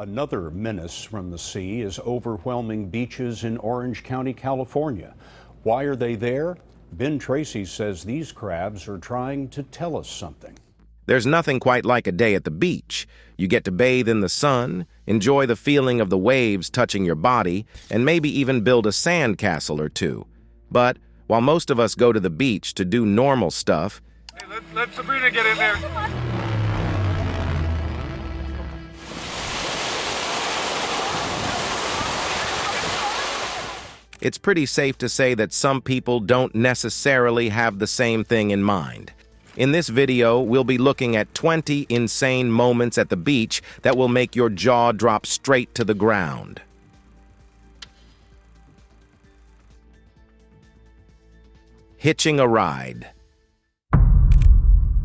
Another menace from the sea is overwhelming beaches in Orange County, California. Why are they there? Ben Tracy says these crabs are trying to tell us something. There's nothing quite like a day at the beach. You get to bathe in the sun, enjoy the feeling of the waves touching your body, and maybe even build a sand castle or two. But while most of us go to the beach to do normal stuff, hey, let Sabrina get in there. it's pretty safe to say that some people don't necessarily have the same thing in mind. In this video, we'll be looking at 20 insane moments at the beach that will make your jaw drop straight to the ground. Hitching a ride.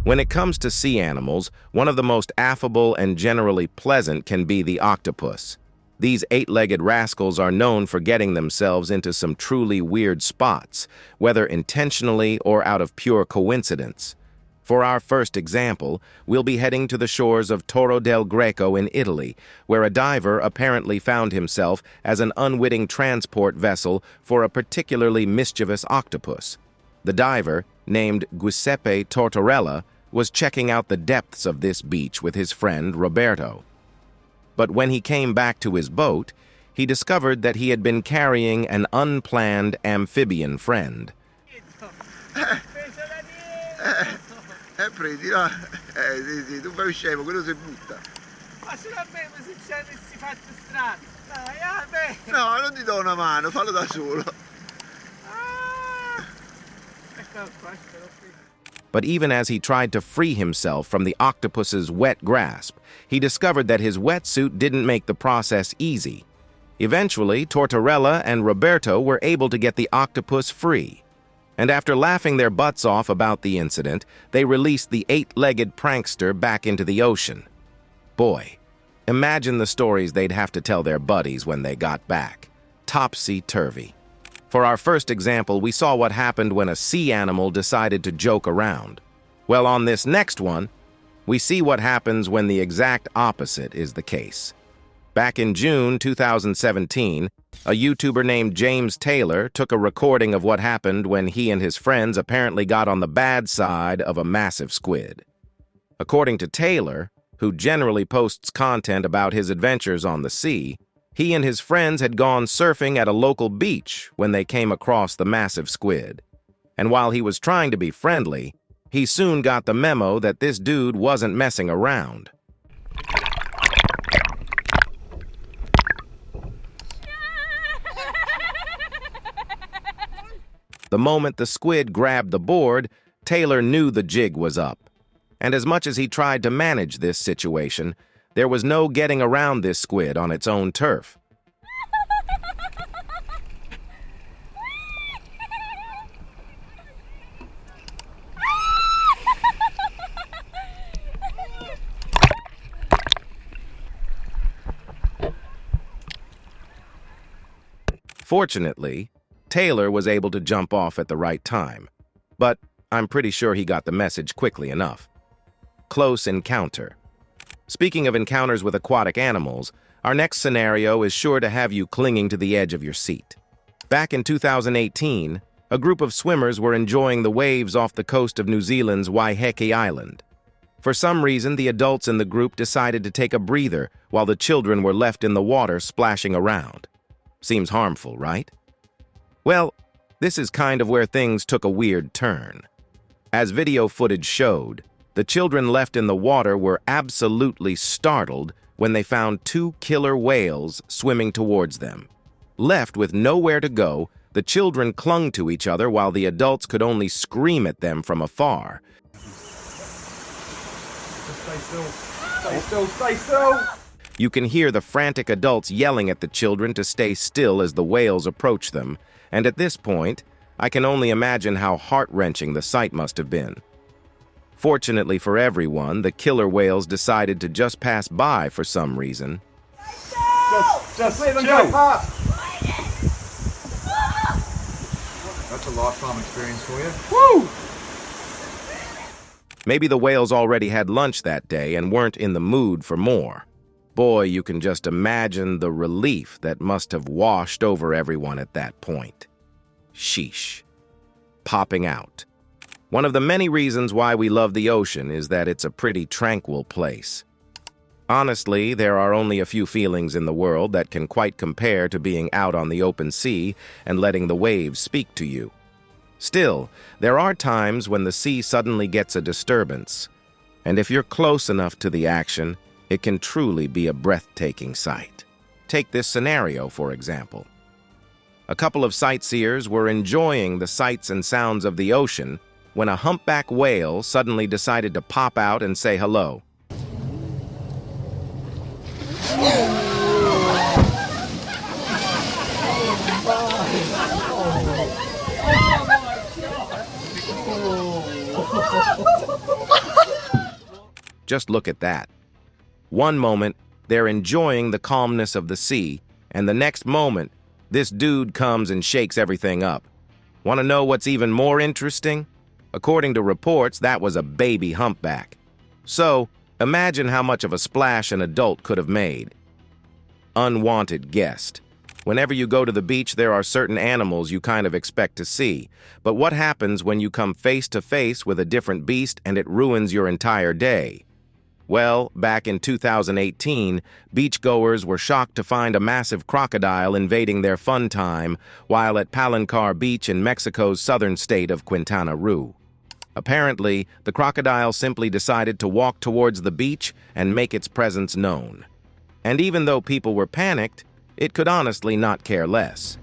When it comes to sea animals, one of the most affable and generally pleasant can be the octopus. These eight-legged rascals are known for getting themselves into some truly weird spots, whether intentionally or out of pure coincidence. For our first example, we'll be heading to the shores of Torre del Greco in Italy, where a diver apparently found himself as an unwitting transport vessel for a particularly mischievous octopus. The diver, named Giuseppe Tortorella, was checking out the depths of this beach with his friend Roberto. But when he came back to his boat, he discovered that he had been carrying an unplanned amphibian friend. Prendila, sì, tu fai scemo, quello si butta. Ma se a me si fatto strano. Dai, vabbè. No, non ti do una mano, fallo da solo. Ecco qua, ecco qui. But even as he tried to free himself from the octopus's wet grasp, he discovered that his wetsuit didn't make the process easy. Eventually, Tortorella and Roberto were able to get the octopus free. And after laughing their butts off about the incident, they released the eight-legged prankster back into the ocean. Boy, imagine the stories they'd have to tell their buddies when they got back. Topsy-turvy. For our first example, we saw what happened when a sea animal decided to joke around. Well, on this next one, we see what happens when the exact opposite is the case. Back in June 2017, a YouTuber named James Taylor took a recording of what happened when he and his friends apparently got on the bad side of a massive squid. According to Taylor, who generally posts content about his adventures on the sea, he and his friends had gone surfing at a local beach when they came across the massive squid. And while he was trying to be friendly, he soon got the memo that this dude wasn't messing around. The moment the squid grabbed the board, Taylor knew the jig was up. And as much as he tried to manage this situation, there was no getting around this squid on its own turf. Fortunately, Taylor was able to jump off at the right time, but I'm pretty sure he got the message quickly enough. Close encounter. Speaking of encounters with aquatic animals, our next scenario is sure to have you clinging to the edge of your seat. Back in 2018, a group of swimmers were enjoying the waves off the coast of New Zealand's Waiheke Island. For some reason, the adults in the group decided to take a breather while the children were left in the water splashing around. Seems harmful, right? Well, this is kind of where things took a weird turn. As video footage showed, the children left in the water were absolutely startled when they found two killer whales swimming towards them. Left with nowhere to go, the children clung to each other while the adults could only scream at them from afar. Stay still. Stay still. Stay still. You can hear the frantic adults yelling at the children to stay still as the whales approach them, and at this point, I can only imagine how heart-wrenching the sight must have been. Fortunately for everyone, the killer whales decided to just pass by for some reason. Just let them go past. That's a lifetime experience for you. Woo! Maybe the whales already had lunch that day and weren't in the mood for more. Boy, you can just imagine the relief that must have washed over everyone at that point. Sheesh. Popping out. One of the many reasons why we love the ocean is that it's a pretty tranquil place. Honestly, there are only a few feelings in the world that can quite compare to being out on the open sea and letting the waves speak to you. Still, there are times when the sea suddenly gets a disturbance, and if you're close enough to the action, it can truly be a breathtaking sight. Take this scenario, for example. A couple of sightseers were enjoying the sights and sounds of the ocean when a humpback whale suddenly decided to pop out and say hello. Just look at that. One moment, they're enjoying the calmness of the sea, and the next moment, this dude comes and shakes everything up. Want to know what's even more interesting? According to reports, that was a baby humpback. So, imagine how much of a splash an adult could have made. Unwanted guest. Whenever you go to the beach, there are certain animals you kind of expect to see. But what happens when you come face to face with a different beast and it ruins your entire day? Well, back in 2018, beachgoers were shocked to find a massive crocodile invading their fun time while at Palencar Beach in Mexico's southern state of Quintana Roo. Apparently, the crocodile simply decided to walk towards the beach and make its presence known. And even though people were panicked, it could honestly not care less.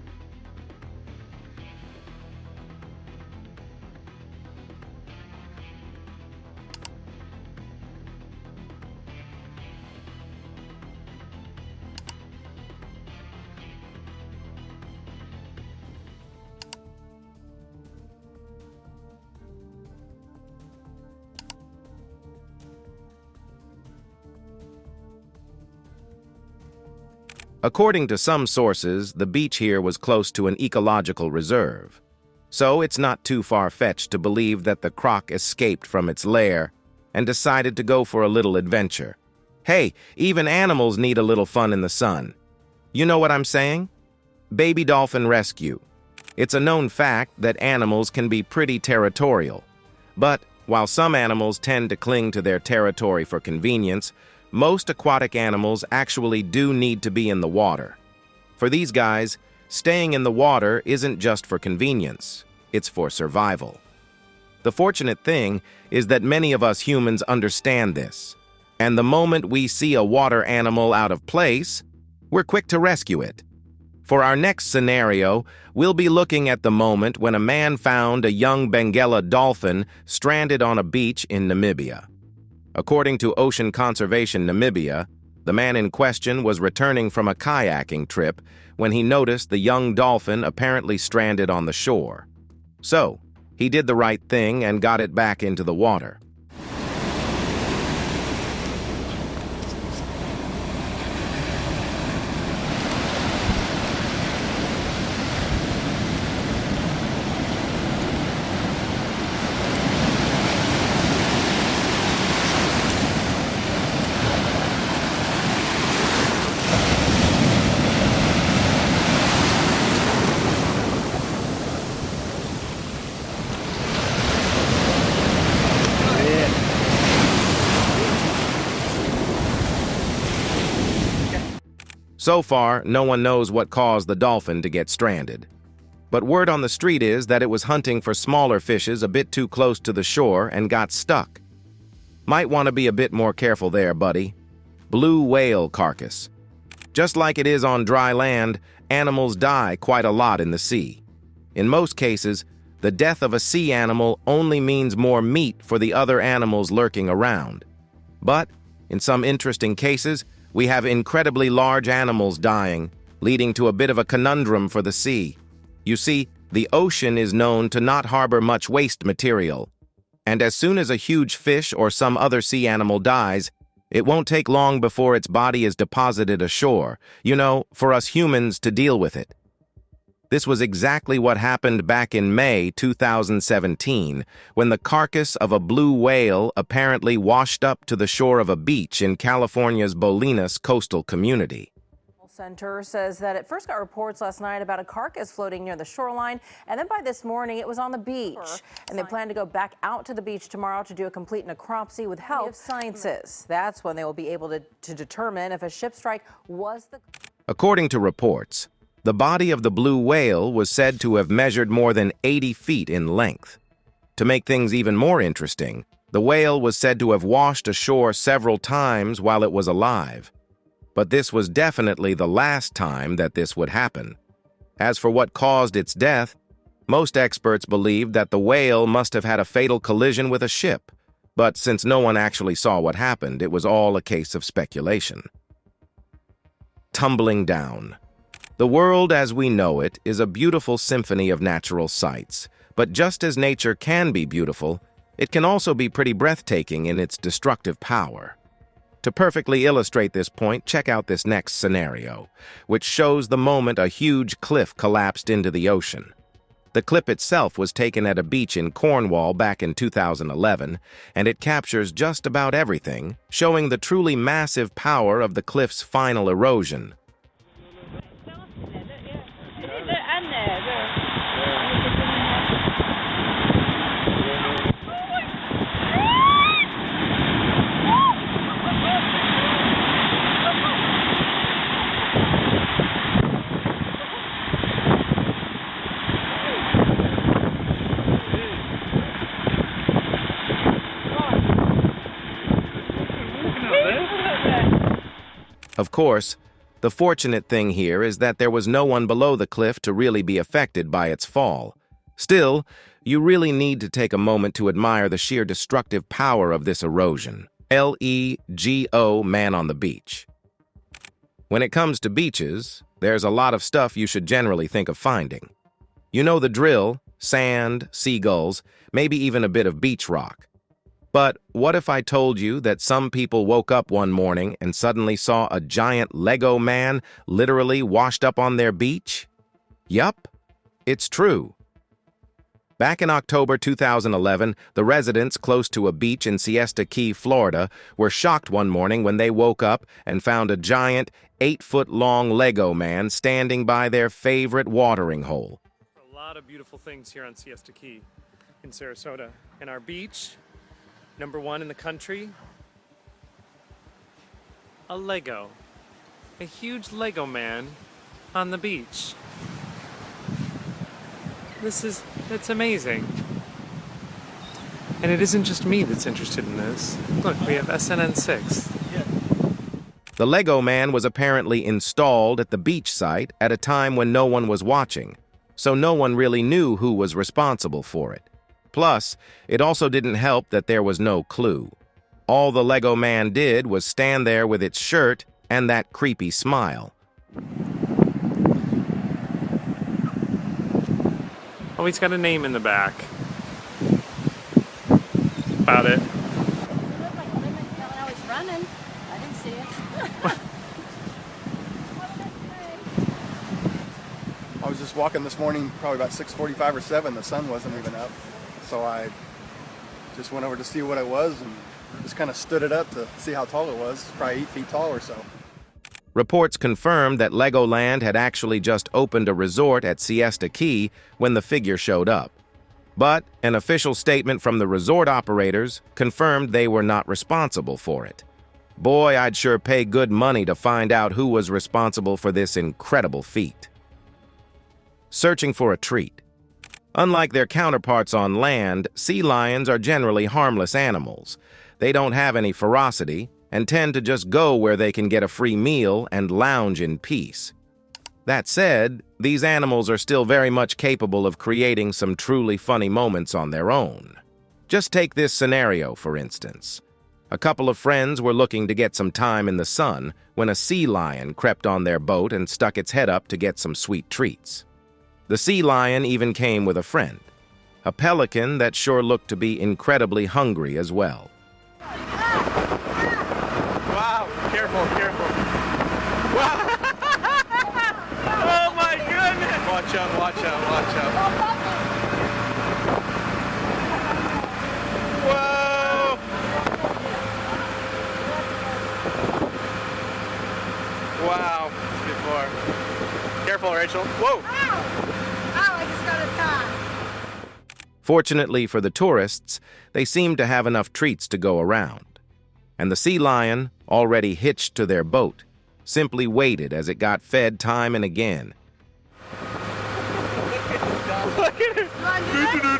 According to some sources, the beach here was close to an ecological reserve. So it's not too far-fetched to believe that the croc escaped from its lair and decided to go for a little adventure. Hey, even animals need a little fun in the sun. You know what I'm saying? Baby dolphin rescue. It's a known fact that animals can be pretty territorial. But while some animals tend to cling to their territory for convenience, most aquatic animals actually do need to be in the water. For these guys, staying in the water isn't just for convenience, it's for survival. The fortunate thing is that many of us humans understand this, and the moment we see a water animal out of place, we're quick to rescue it. For our next scenario, we'll be looking at the moment when a man found a young Benguela dolphin stranded on a beach in Namibia. According to Ocean Conservation Namibia, the man in question was returning from a kayaking trip when he noticed the young dolphin apparently stranded on the shore. So, he did the right thing and got it back into the water. So far, no one knows what caused the dolphin to get stranded. But word on the street is that it was hunting for smaller fishes a bit too close to the shore and got stuck. Might want to be a bit more careful there, buddy. Blue whale carcass. Just like it is on dry land, animals die quite a lot in the sea. In most cases, the death of a sea animal only means more meat for the other animals lurking around. But, in some interesting cases, we have incredibly large animals dying, leading to a bit of a conundrum for the sea. You see, the ocean is known to not harbor much waste material, and as soon as a huge fish or some other sea animal dies, it won't take long before its body is deposited ashore, for us humans to deal with it. This was exactly what happened back in May 2017, when the carcass of a blue whale apparently washed up to the shore of a beach in California's Bolinas coastal community. Center says that it first got reports last night about a carcass floating near the shoreline, and then by this morning it was on the beach. And they plan to go back out to the beach tomorrow to do a complete necropsy with help of scientists. That's when they will be able to determine if a ship strike was the... According to reports, the body of the blue whale was said to have measured more than 80 feet in length. To make things even more interesting, the whale was said to have washed ashore several times while it was alive. But this was definitely the last time that this would happen. As for what caused its death, most experts believed that the whale must have had a fatal collision with a ship, but since no one actually saw what happened, it was all a case of speculation. Tumbling down. The world as we know it is a beautiful symphony of natural sights, but just as nature can be beautiful, it can also be pretty breathtaking in its destructive power. To perfectly illustrate this point, check out this next scenario, which shows the moment a huge cliff collapsed into the ocean. The clip itself was taken at a beach in Cornwall back in 2011, and it captures just about everything, showing the truly massive power of the cliff's final erosion. Of course, the fortunate thing here is that there was no one below the cliff to really be affected by its fall. Still, you really need to take a moment to admire the sheer destructive power of this erosion. LEGO, man on the beach. When it comes to beaches, there's a lot of stuff you should generally think of finding. You know the drill: sand, seagulls, maybe even a bit of beach rock. But what if I told you that some people woke up one morning and suddenly saw a giant Lego man literally washed up on their beach? Yup, it's true. Back in October 2011, the residents close to a beach in Siesta Key, Florida, were shocked one morning when they woke up and found a giant 8-foot-long Lego man standing by their favorite watering hole. A lot of beautiful things here on Siesta Key in Sarasota. And our beach, #1 in the country, a Lego. A huge Lego man on the beach. It's amazing. And it isn't just me that's interested in this. Look, we have SNN6. The Lego man was apparently installed at the beach site at a time when no one was watching, so no one really knew who was responsible for it. Plus, it also didn't help that there was no clue. All the Lego man did was stand there with its shirt and that creepy smile. Oh, he's got a name in the back. About it. It looked like a lemon when I was running. I didn't see it. I was just walking this morning, probably about 6:45 or 7. The sun wasn't even up. So I just went over to see what it was and just kind of stood it up to see how tall it was. Probably 8 feet tall or so. Reports confirmed that Legoland had actually just opened a resort at Siesta Key when the figure showed up. But an official statement from the resort operators confirmed they were not responsible for it. Boy, I'd sure pay good money to find out who was responsible for this incredible feat. Searching for a treat. Unlike their counterparts on land, sea lions are generally harmless animals. They don't have any ferocity and tend to just go where they can get a free meal and lounge in peace. That said, these animals are still very much capable of creating some truly funny moments on their own. Just take this scenario, for instance. A couple of friends were looking to get some time in the sun when a sea lion crept on their boat and stuck its head up to get some sweet treats. The sea lion even came with a friend, a pelican that sure looked to be incredibly hungry as well. Wow, careful, careful. Wow. Oh my goodness! Watch out, watch out, watch out. Whoa! Wow, before. Careful, Rachel. Whoa! Ow! Ow, I just got attacked. Fortunately for the tourists, they seemed to have enough treats to go around. And the sea lion, already hitched to their boat, simply waited as it got fed time and again.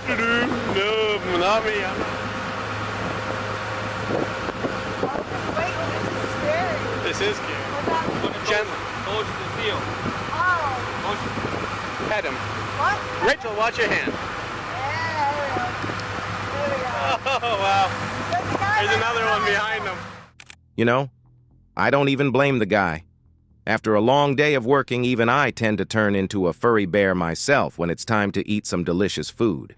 Look at her! No, not me. Wait, this is scary. This is scary. What's that? Gently. Close to the field. Oh, Pet him. what? Rachel, watch your hand. Yeah, there we go. Oh, wow. There's another one behind him. You know, I don't even blame the guy. After a long day of working, even I tend to turn into a furry bear myself when it's time to eat some delicious food.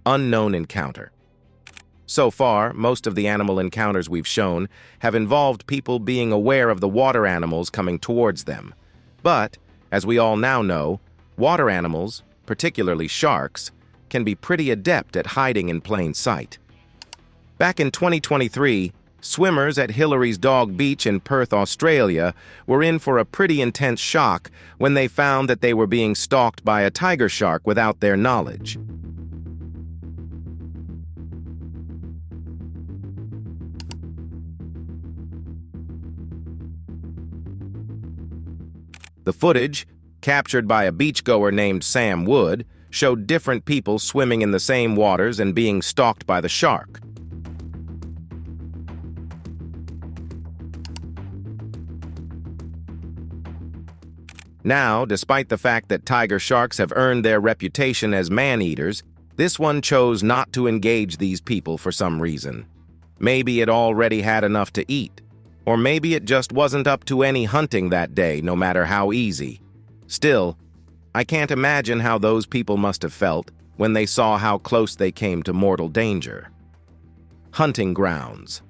Unknown encounter. So far, most of the animal encounters we've shown have involved people being aware of the water animals coming towards them. But, as we all now know, water animals, particularly sharks, can be pretty adept at hiding in plain sight. Back in 2023, swimmers at Hillary's Dog Beach in Perth, Australia, were in for a pretty intense shock when they found that they were being stalked by a tiger shark without their knowledge. The footage, captured by a beachgoer named Sam Wood, showed different people swimming in the same waters and being stalked by the shark. Now, despite the fact that tiger sharks have earned their reputation as man-eaters, this one chose not to engage these people for some reason. Maybe it already had enough to eat. Or maybe it just wasn't up to any hunting that day, no matter how easy. Still, I can't imagine how those people must have felt when they saw how close they came to mortal danger. Hunting grounds.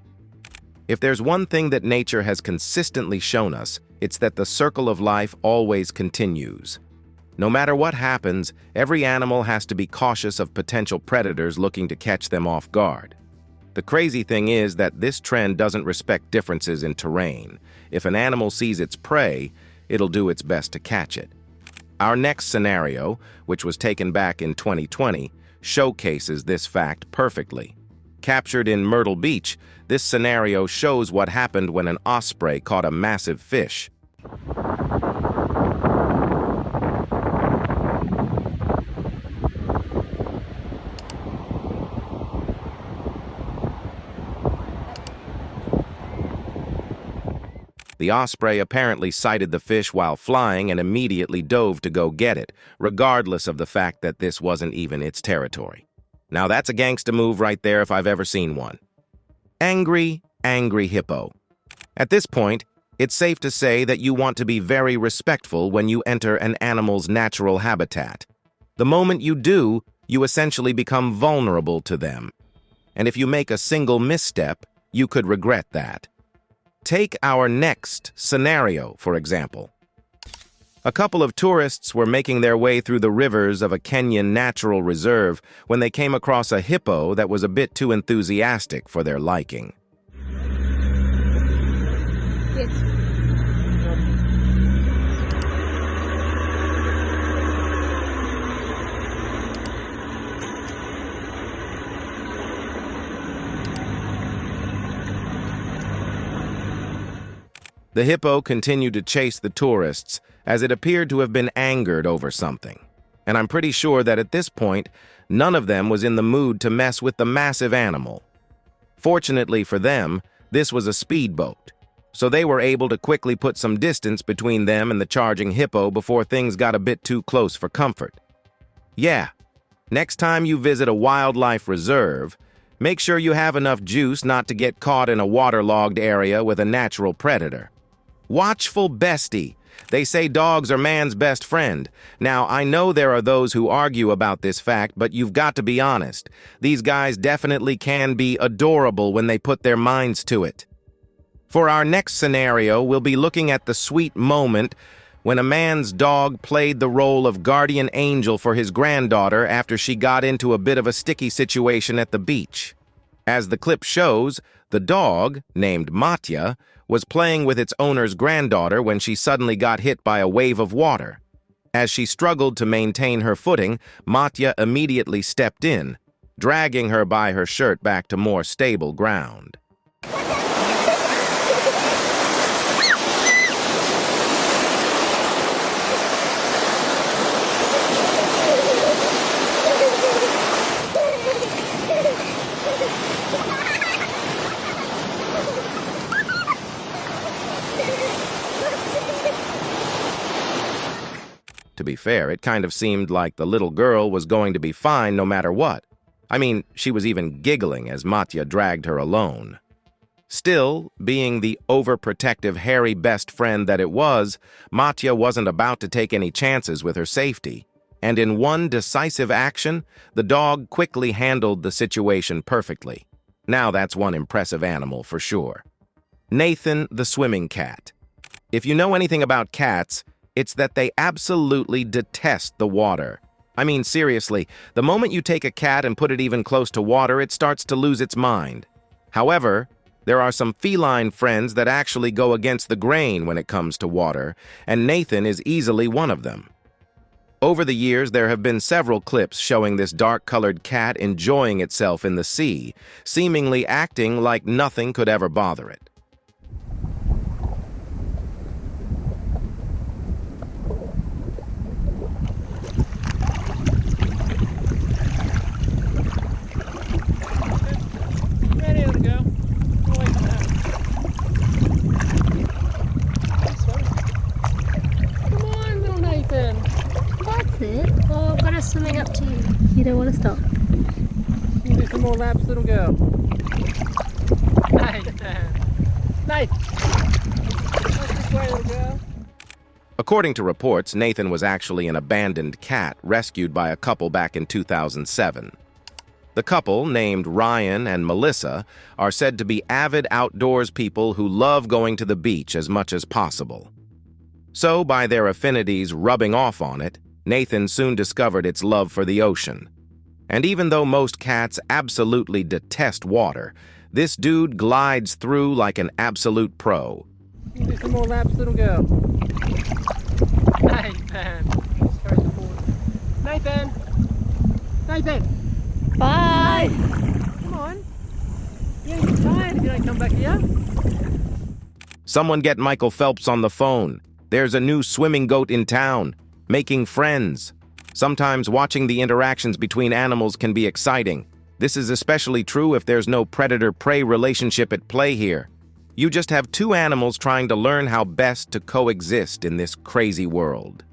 If there's one thing that nature has consistently shown us, it's that the circle of life always continues. No matter what happens, every animal has to be cautious of potential predators looking to catch them off guard. The crazy thing is that this trend doesn't respect differences in terrain. If an animal sees its prey, it'll do its best to catch it. Our next scenario, which was taken back in 2020, showcases this fact perfectly. Captured in Myrtle Beach, this scenario shows what happened when an osprey caught a massive fish. The osprey apparently sighted the fish while flying and immediately dove to go get it, regardless of the fact that this wasn't even its territory. Now that's a gangsta move right there if I've ever seen one. Angry hippo. At this point, it's safe to say that you want to be very respectful when you enter an animal's natural habitat. The moment you do, you essentially become vulnerable to them. And if you make a single misstep, you could regret that. Take our next scenario, for example. A couple of tourists were making their way through the rivers of a Kenyan natural reserve when they came across a hippo that was a bit too enthusiastic for their liking. The hippo continued to chase the tourists, as it appeared to have been angered over something. And I'm pretty sure that at this point, none of them was in the mood to mess with the massive animal. Fortunately for them, this was a speedboat, so they were able to quickly put some distance between them and the charging hippo before things got a bit too close for comfort. Yeah, next time you visit a wildlife reserve, make sure you have enough juice not to get caught in a waterlogged area with a natural predator. Watchful bestie. They say dogs are man's best friend. Now, I know there are those who argue about this fact, but you've got to be honest. These guys definitely can be adorable when they put their minds to it. For our next scenario, we'll be looking at the sweet moment when a man's dog played the role of guardian angel for his granddaughter after she got into a bit of a sticky situation at the beach. As the clip shows, the dog, named Matya, was playing with its owner's granddaughter when she suddenly got hit by a wave of water. As she struggled to maintain her footing, Matya immediately stepped in, dragging her by her shirt back to more stable ground. To be fair, it kind of seemed like the little girl was going to be fine no matter what. I mean, she was even giggling as Matya dragged her alone. Still, being the overprotective, hairy best friend that it was, Matya wasn't about to take any chances with her safety. And in one decisive action, the dog quickly handled the situation perfectly. Now that's one impressive animal for sure. Nathan the swimming cat. If you know anything about cats, it's that they absolutely detest the water. I mean, seriously, the moment you take a cat and put it even close to water, it starts to lose its mind. However, there are some feline friends that actually go against the grain when it comes to water, and Nathan is easily one of them. Over the years, there have been several clips showing this dark-colored cat enjoying itself in the sea, seemingly acting like nothing could ever bother it. Oh, I've got to swimming up to you. You don't want to stop. You do some more laps, little girl. Nice. Nice. This way, little girl. According to reports, Nathan was actually an abandoned cat rescued by a couple back in 2007. The couple, named Ryan and Melissa, are said to be avid outdoors people who love going to the beach as much as possible. So, by their affinities rubbing off on it, Nathan soon discovered its love for the ocean. And even though most cats absolutely detest water, this dude glides through like an absolute pro. You do some more laps, little girl. Nathan. Nathan. Nathan. Bye. Come on. You're gonna get tired if you don't come back here. Someone get Michael Phelps on the phone. There's a new swimming goat in town. Making friends. Sometimes watching the interactions between animals can be exciting. This is especially true if there's no predator-prey relationship at play here. You just have two animals trying to learn how best to coexist in this crazy world.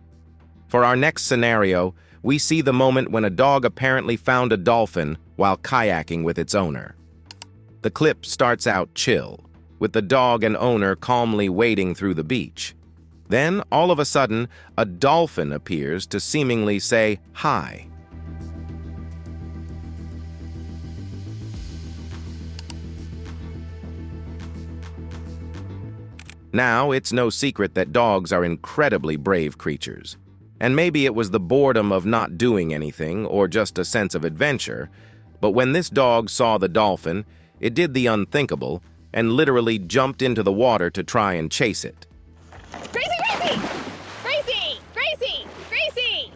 For our next scenario, we see the moment when a dog apparently found a dolphin while kayaking with its owner. The clip starts out chill, with the dog and owner calmly wading through the beach. Then, all of a sudden, a dolphin appears to seemingly say hi. Now, it's no secret that dogs are incredibly brave creatures. And maybe it was the boredom of not doing anything or just a sense of adventure, but when this dog saw the dolphin, it did the unthinkable and literally jumped into the water to try and chase it. Gracie! Gracie! Gracie! Gracie!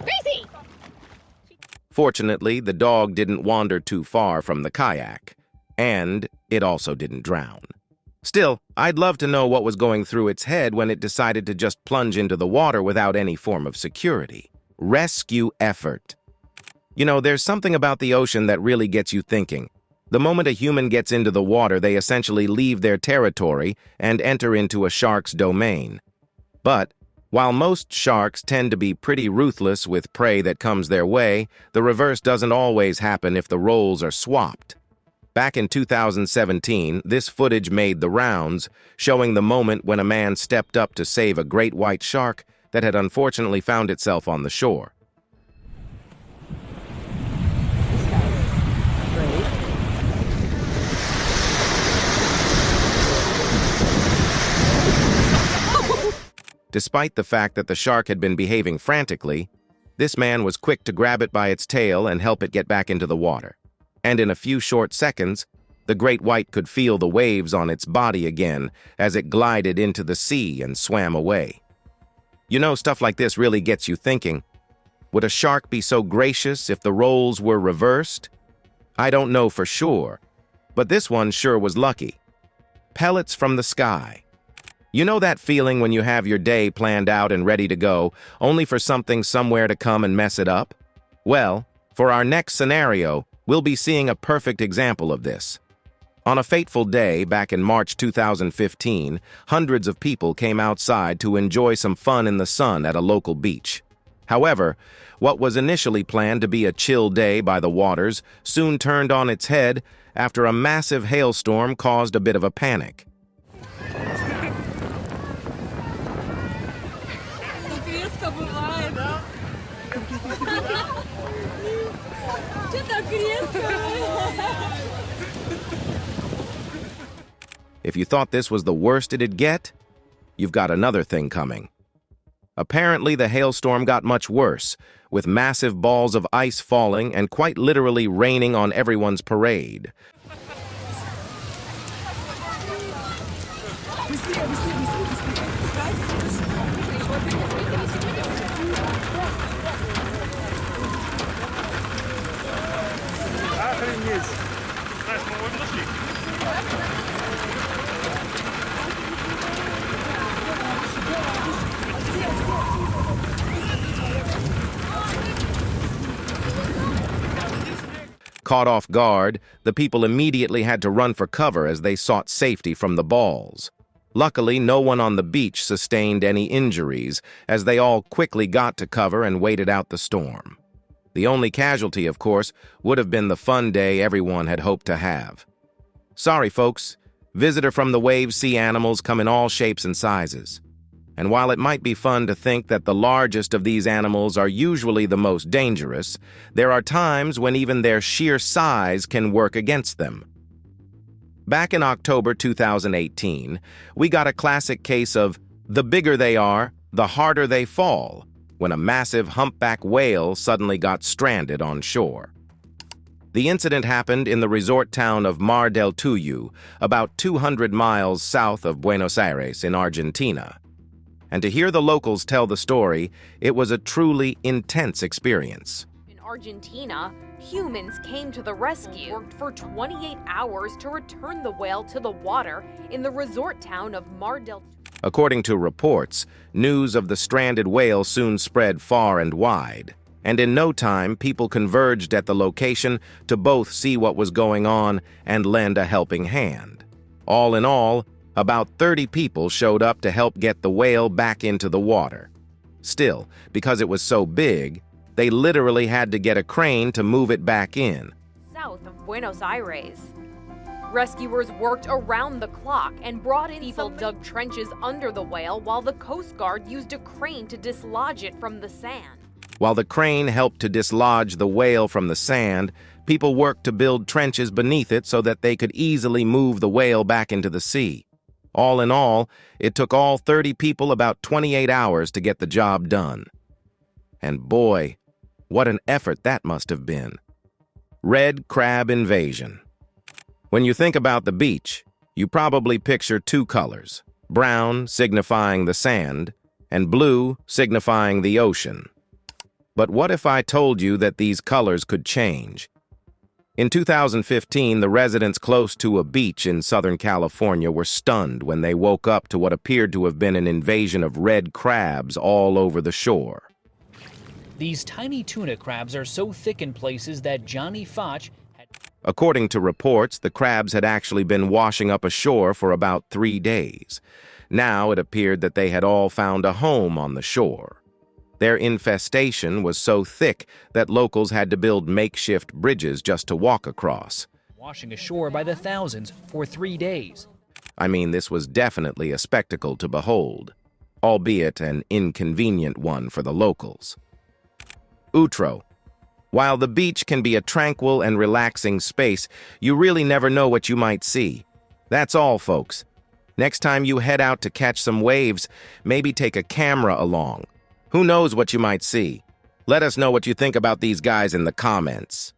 Gracie! Fortunately, the dog didn't wander too far from the kayak, and it also didn't drown. Still, I'd love to know what was going through its head when it decided to just plunge into the water without any form of security. Rescue effort. You know, there's something about the ocean that really gets you thinking. The moment a human gets into the water, they essentially leave their territory and enter into a shark's domain. But, while most sharks tend to be pretty ruthless with prey that comes their way, the reverse doesn't always happen if the roles are swapped. Back in 2017, this footage made the rounds, showing the moment when a man stepped up to save a great white shark that had unfortunately found itself on the shore. Despite the fact that the shark had been behaving frantically, this man was quick to grab it by its tail and help it get back into the water. And in a few short seconds, the great white could feel the waves on its body again as it glided into the sea and swam away. You know, stuff like this really gets you thinking. Would a shark be so gracious if the roles were reversed? I don't know for sure, but this one sure was lucky. Pellets from the sky. You know that feeling when you have your day planned out and ready to go, only for something somewhere to come and mess it up? Well, for our next scenario, we'll be seeing a perfect example of this. On a fateful day back in March 2015, hundreds of people came outside to enjoy some fun in the sun at a local beach. However, what was initially planned to be a chill day by the waters soon turned on its head after a massive hailstorm caused a bit of a panic. If you thought this was the worst it'd get, you've got another thing coming. Apparently, the hailstorm got much worse, with massive balls of ice falling and quite literally raining on everyone's parade. Caught off guard, the people immediately had to run for cover as they sought safety from the balls. Luckily, no one on the beach sustained any injuries, as they all quickly got to cover and waited out the storm. The only casualty, of course, would have been the fun day everyone had hoped to have. Sorry, folks. Visitor from the waves sea animals come in all shapes and sizes. And while it might be fun to think that the largest of these animals are usually the most dangerous, there are times when even their sheer size can work against them. Back in October 2018, we got a classic case of the bigger they are, the harder they fall, when a massive humpback whale suddenly got stranded on shore. The incident happened in the resort town of Mar del Tuyu, about 200 miles south of Buenos Aires in Argentina. And to hear the locals tell the story, it was a truly intense experience. In Argentina, humans came to the rescue, worked for 28 hours to return the whale to the water in the resort town of Mar del Tuyu. According to reports, news of the stranded whale soon spread far and wide. And in no time, people converged at the location to both see what was going on and lend a helping hand. All in all, about 30 people showed up to help get the whale back into the water. Still, because it was so big, they literally had to get a crane to move it back in. South of Buenos Aires. Rescuers worked around the clock and brought in people dug trenches under the whale while the Coast Guard used a crane to dislodge it from the sand. While the crane helped to dislodge the whale from the sand, people worked to build trenches beneath it so that they could easily move the whale back into the sea. All in all, it took all 30 people about 28 hours to get the job done. And boy, what an effort that must have been. Red crab invasion. When you think about the beach, you probably picture two colors, brown signifying the sand, and blue signifying the ocean. But what if I told you that these colors could change? In 2015, the residents close to a beach in Southern California were stunned when they woke up to what appeared to have been an invasion of red crabs all over the shore. These tiny tuna crabs are so thick in places that Johnny Foch had... According to reports, the crabs had actually been washing up ashore for about 3 days. Now it appeared that they had all found a home on the shore. Their infestation was so thick that locals had to build makeshift bridges just to walk across. Washing ashore by the thousands for 3 days. I mean, this was definitely a spectacle to behold, albeit an inconvenient one for the locals. Outro. While the beach can be a tranquil and relaxing space, you really never know what you might see. That's all, folks. Next time you head out to catch some waves, maybe take a camera along. Who knows what you might see? Let us know what you think about these guys in the comments.